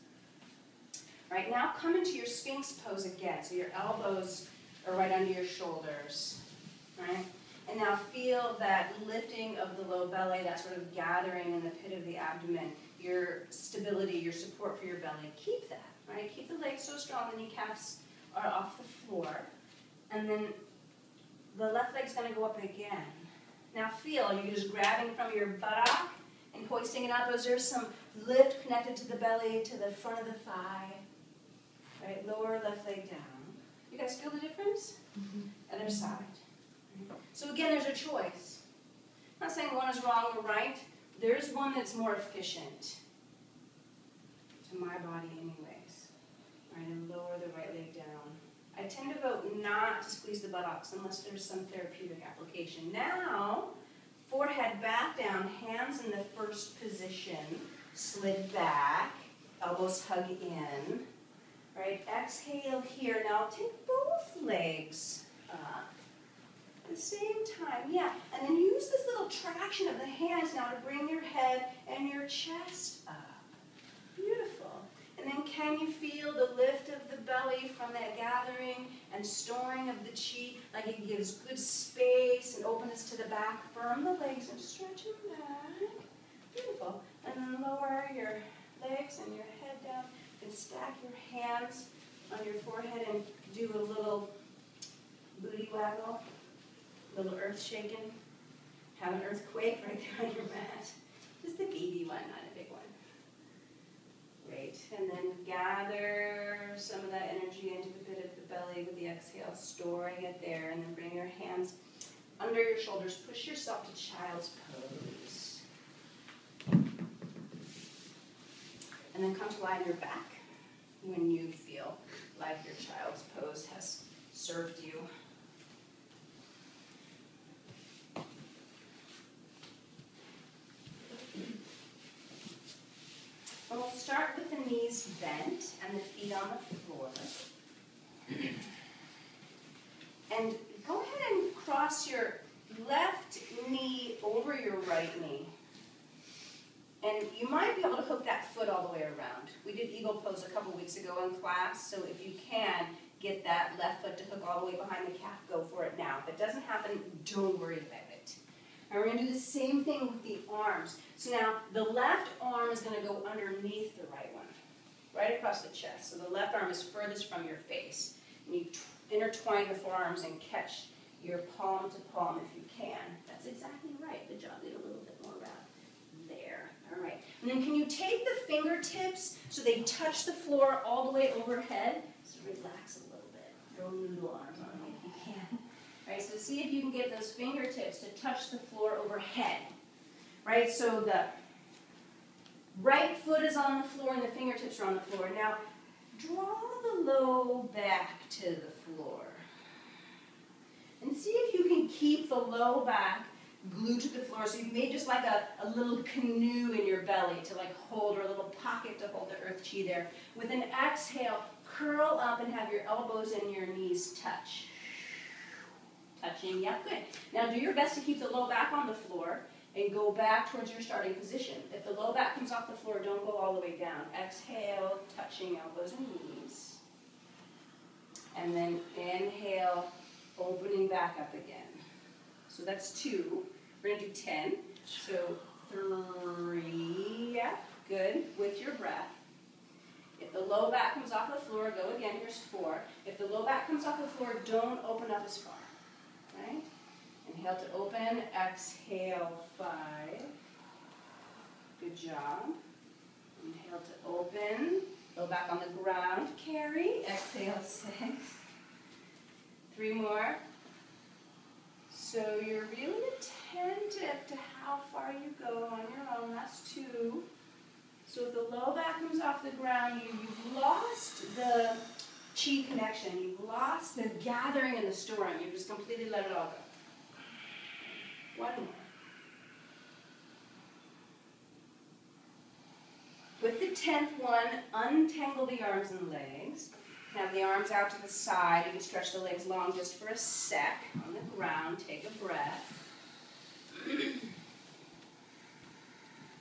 S3: Right, now come into your Sphinx pose again. So your elbows are right under your shoulders. Right? And now feel that lifting of the low belly, that sort of gathering in the pit of the abdomen, your stability, your support for your belly. Keep that. Right? Keep the legs so strong the kneecaps are off the floor. And then the left leg's going to go up again. Now feel, you're just grabbing from your buttock and hoisting it up. Is there some lift connected to the belly, to the front of the thigh? Right, lower left leg down. You guys feel the difference? Mm-hmm. Other side. So again, there's a choice. I'm not saying one is wrong or right. There's one that's more efficient. To my body anyways. Right, and lower the right leg down. I tend to vote not to squeeze the buttocks unless there's some therapeutic application. Now, forehead back down, hands in the first position, slid back, elbows hug in. Right, exhale here. Now take both legs up at the same time. Yeah, and then use this little traction of the hands now to bring your head and your chest up. Beautiful. And then can you feel the lift of the belly from that gathering and storing of the chi, like it gives good space and openness to the back. Firm the legs and stretch them back. Beautiful. And then lower your legs and your head down and stack your hands on your forehead and do a little booty waggle, a little earth shaking. Have an earthquake right there on your mat. Just a baby one, not a big one. Great. And then gather some of that energy into the pit of the belly with the exhale, storing it there, and then bring your hands under your shoulders, push yourself to child's pose. And then come to lie on your back when you feel like your child's pose has served you. And we'll start with the knees bent and the feet on the floor. And go ahead and cross your left knee over your right knee. And you might be able to hook that foot all the way around. We did eagle pose a couple weeks ago in class, so if you can get that left foot to hook all the way behind the calf, go for it now. If it doesn't happen, don't worry about it. And we're going to do the same thing with the arms. So now the left arm is going to go underneath the right one, right across the chest. So the left arm is furthest from your face. And you intertwine the forearms and catch your palm to palm if you can. That's exactly right. Good job. Get a little bit more around there. All right. And then can you take the fingertips so they touch the floor all the way overhead? So relax a little bit. Throw noodle arms on me if you can. All right. So see if you can get those fingertips to touch the floor overhead. Right. So the right foot is on the floor and the fingertips are on the floor. Now draw the low back to the floor. And see if you can keep the low back glued to the floor. So you've made just like a little canoe in your belly to like hold, or a little pocket to hold the earth chi there. With an exhale, curl up and have your elbows and your knees touch. Touching, yep, good. Now do your best to keep the low back on the floor and go back towards your starting position. If the low back comes off the floor, don't go all the way down. Exhale, touching elbows and knees. And then inhale, opening back up again. So that's 2. We're going to do 10. So 3, yeah, good, with your breath. If the low back comes off the floor, go again, here's 4. If the low back comes off the floor, don't open up as far, right? Inhale to open, exhale 5. Good job. Inhale to open, low back on the ground, carry, exhale 6. 3 more. So you're really attentive to how far you go on your own. That's 2. So if the low back comes off the ground, you've lost the chi connection. You've lost the gathering and the storing. You've just completely let it all go. 1 more. With the 10th one, untangle the arms and legs. Have the arms out to the side. You can stretch the legs long just for a sec on the ground. Take a breath.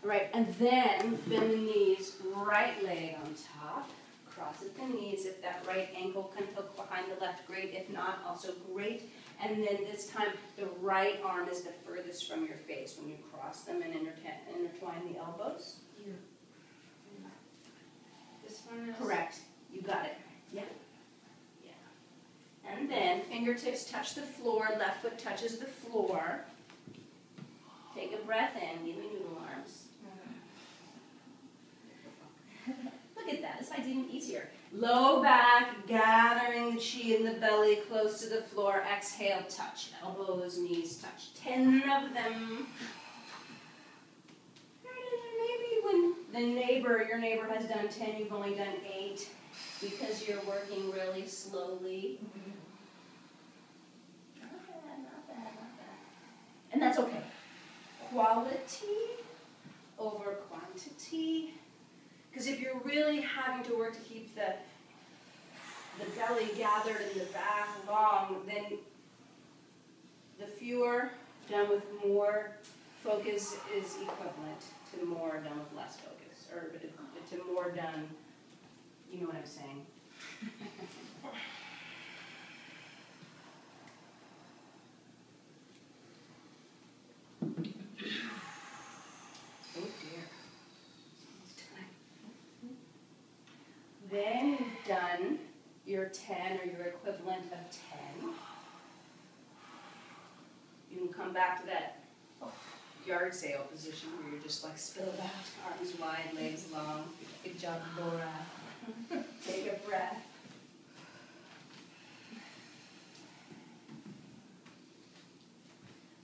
S3: All right, and then bend the knees, right leg on top. Cross at the knees. If that right ankle can hook behind the left, great. If not, also great. And then this time, the right arm is the furthest from your face when you cross them and intertwine the elbows.
S2: Here.
S3: This one is? Correct. You got it. Yeah. Yeah. And then fingertips touch the floor, left foot touches the floor. Take a breath in, give me noodle arms. Look at that, this side's even easier. Low back, gathering the chi in the belly, close to the floor. Exhale, touch. Elbows, knees touch. 10 of them. Maybe when your neighbor has done 10, you've only done 8. Because you're working really slowly. Not bad, not bad, not bad. And that's okay. Quality over quantity. Because if you're really having to work to keep the belly gathered and the back long, then the fewer done with more focus is equivalent to more done with less focus. Or to more done. You know what I'm saying. Oh dear. Then you've done your 10 or your equivalent of 10. You can come back to that yard sale position where you're just like spilled out, arms wide, legs long. Good job, Laura. Take a breath.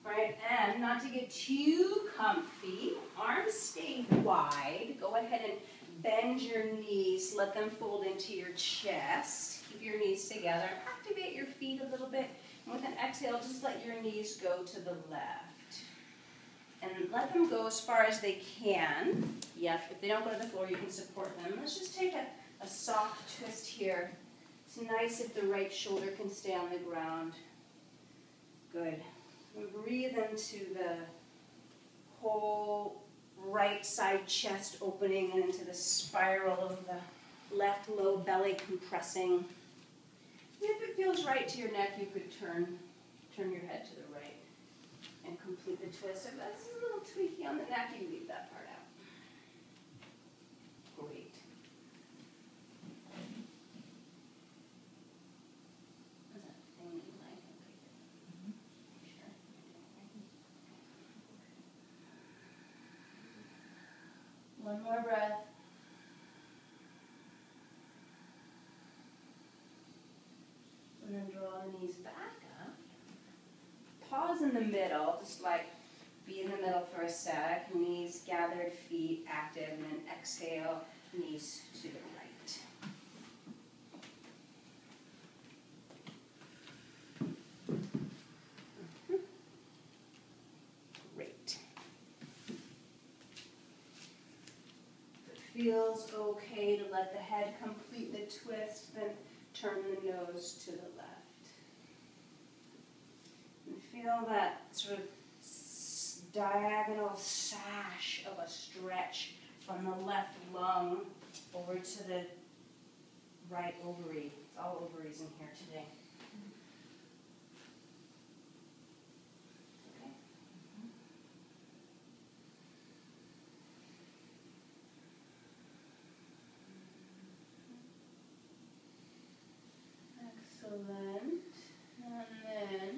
S3: right? And not to get too comfy, arms stay wide. Go ahead and bend your knees, let them fold into your chest. Keep your knees together. Activate your feet a little bit. And with an exhale, just let your knees go to the left. And let them go as far as they can. Yep, if they don't go to the floor, you can support them. Let's just take a soft twist here. It's nice if the right shoulder can stay on the ground. Good. And breathe into the whole right side chest opening and into the spiral of the left low belly compressing. And if it feels right to your neck, you could turn your head to the right and complete the twist. If that's a little tweaky on the neck, you leave that part out. Great. Is that thing you like? Okay. Sure. One more breath. And then draw the knees back up. Pause in the middle, just like be in the middle for a sec. Knees gathered, feet active, and then exhale, knees to the right. Great. If it feels okay to let the head complete the twist, then turn the nose to the left. And feel that sort of diagonal sash of a stretch from the left lung over to the right ovary. It's all ovaries in here today. Okay. Excellent. And then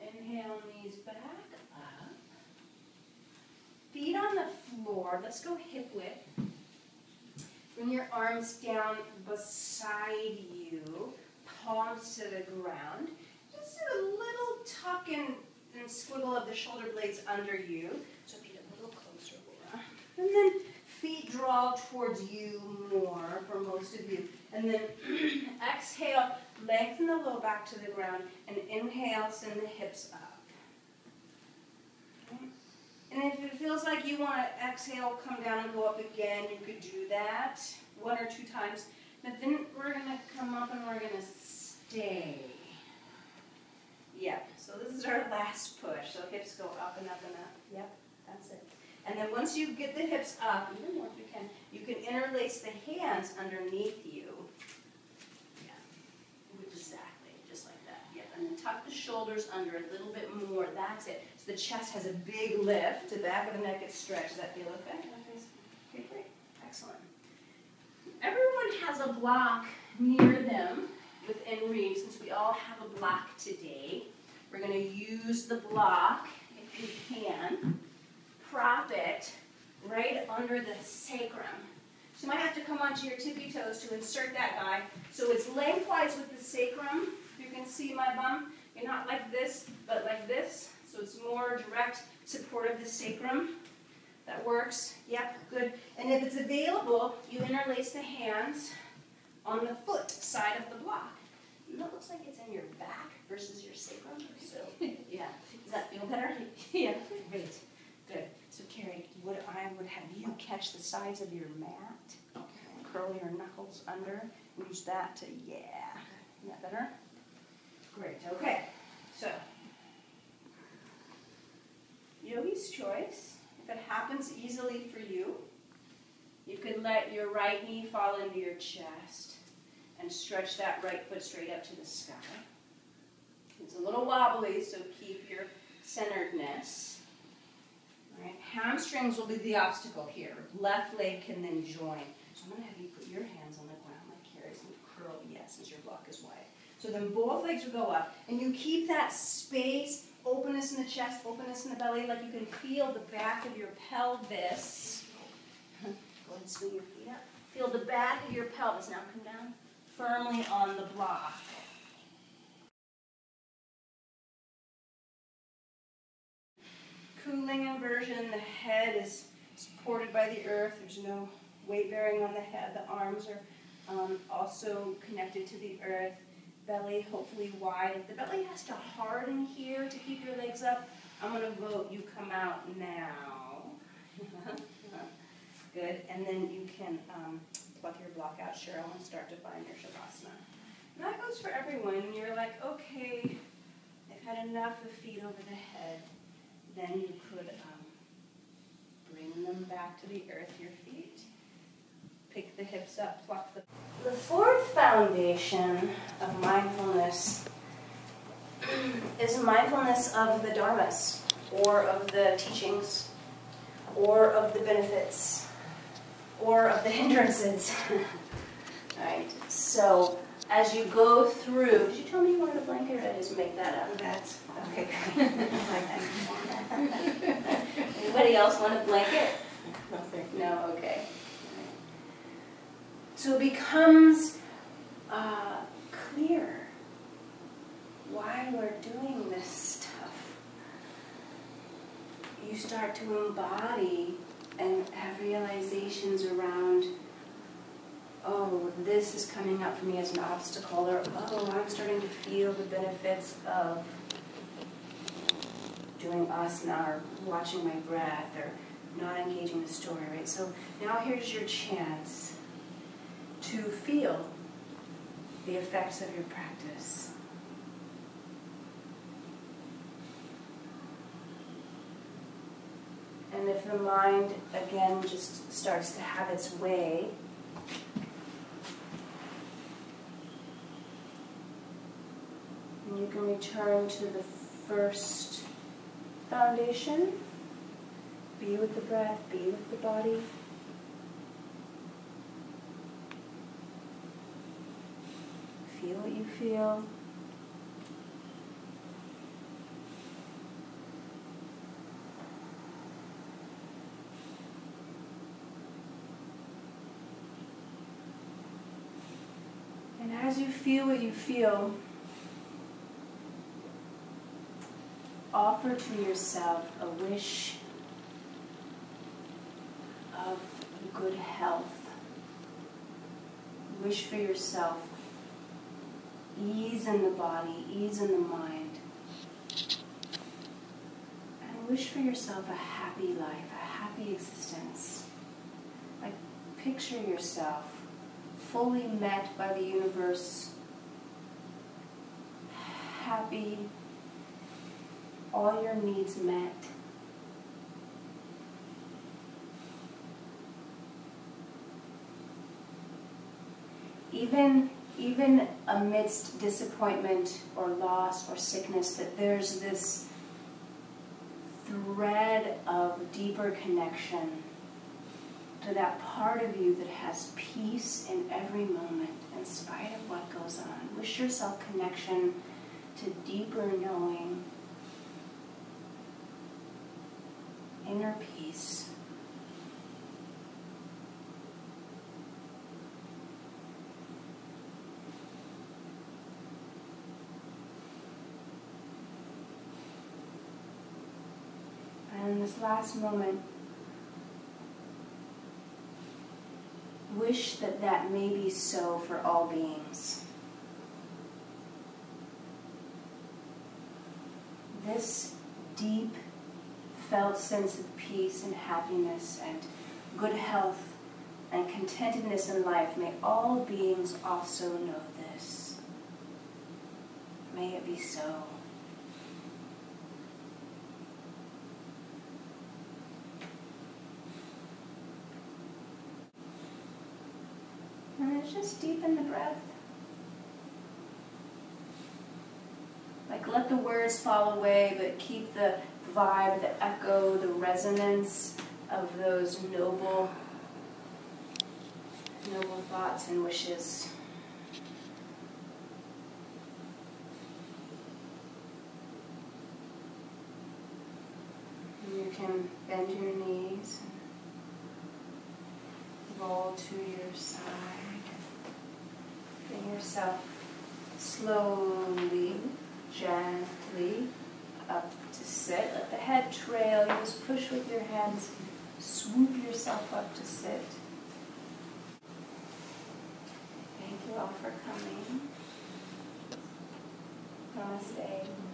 S3: inhale, knees back up. Feet on the floor. Let's go hip width. Bring your arms down beside you, palms to the ground. Just do a little tuck and squiggle of the shoulder blades under you. So feet a little closer, Laura. And then feet draw towards you more for most of you. And then exhale, lengthen the low back to the ground, and inhale, send the hips up. Okay. And if it feels like you want to exhale, come down and go up again, you could do that 1 or 2 times. But then we're going to come up and we're going to stay. Yeah, so this is our last push. So hips go up and up and up. Yep, that's it. And then once you get the hips up, even more if you can interlace the hands underneath you. Yeah, exactly, just like that. Yep, and then tuck the shoulders under a little bit more. That's it. So the chest has a big lift. The back of the neck is stretched. Does that feel okay? Okay, great. Excellent. Everyone has a block near them within reach. Since we all have a block today, we're going to use the block, if you can, prop it right under the sacrum. So you might have to come onto your tippy toes to insert that guy. So it's lengthwise with the sacrum. You can see my bum. You're not like this, but like this. So it's more direct support of the sacrum. That works. Yep, good. And if it's available, you interlace the hands on the foot side of the block. And that looks like it's in your back versus your sacrum. So, yeah. Does that feel better? Yeah, great. Good. So, Carrie, I would have you catch the sides of your mat. Okay. Curl your knuckles under. And use that to, yeah. Isn't that better? Great. Okay. So, yogi's choice. If it happens easily for you, you could let your right knee fall into your chest and stretch that right foot straight up to the sky. It's a little wobbly, so keep your centeredness. All right. Hamstrings will be the obstacle here. Left leg can then join. So I'm going to have you put your hands on the ground like Carrie's and curl, yes, since your block is wide. So then both legs will go up, and you keep that space, openness in the chest, openness in the belly, like you can feel the back of your pelvis. Go ahead and swing your feet up. Feel the back of your pelvis. Now come down firmly on the block. cooling inversion. The head is supported by the earth. There's no weight bearing on the head. The arms are also connected to the earth. Belly hopefully wide. If the belly has to harden here to keep your legs up, I'm going to vote you come out now. Good. And then you can pluck your block out, Cheryl, and start to find your Shavasana. And that goes for everyone. You're like, okay, I've had enough of feet over the head. Then you could bring them back to the earth, your feet. Pick the hips up, pluck the... The fourth foundation of mindfulness is mindfulness of the dharmas, or of the teachings, or of the benefits, or of the hindrances. Right? So, as you go through... Did you tell me you wanted a blanket, or did I just make that up? That's... Okay, great. Anybody else want a blanket? No? Okay. So it becomes clear why we're doing this stuff. You start to embody and have realizations around, oh, this is coming up for me as an obstacle, or oh, I'm starting to feel the benefits of doing asana, or watching my breath, or not engaging the story, right? So now here's your chance to feel the effects of your practice. And if the mind, again, just starts to have its way, and you can return to the first foundation. Be with the breath, be with the body. Feel what you feel. And as you feel what you feel, offer to yourself a wish of good health. Wish for yourself ease in the body, ease in the mind. And wish for yourself a happy life, a happy existence. Like, picture yourself fully met by the universe, happy, all your needs met. Even amidst disappointment or loss or sickness, that there's this thread of deeper connection to that part of you that has peace in every moment in spite of what goes on. Wish yourself connection to deeper knowing, inner peace. And in this last moment, wish that that may be so for all beings. This deep felt sense of peace and happiness and good health and contentedness in life, may all beings also know this. May it be so. And then just deepen the breath. Like, let the words fall away, but keep the vibe, the echo, the resonance of those noble thoughts and wishes. And you can bend your knees and roll to your side. Bring yourself slowly, gently up to sit.
S1: sit. Let the head trail. You just push with your hands. Swoop yourself up to sit. Thank you all for coming. Namaste.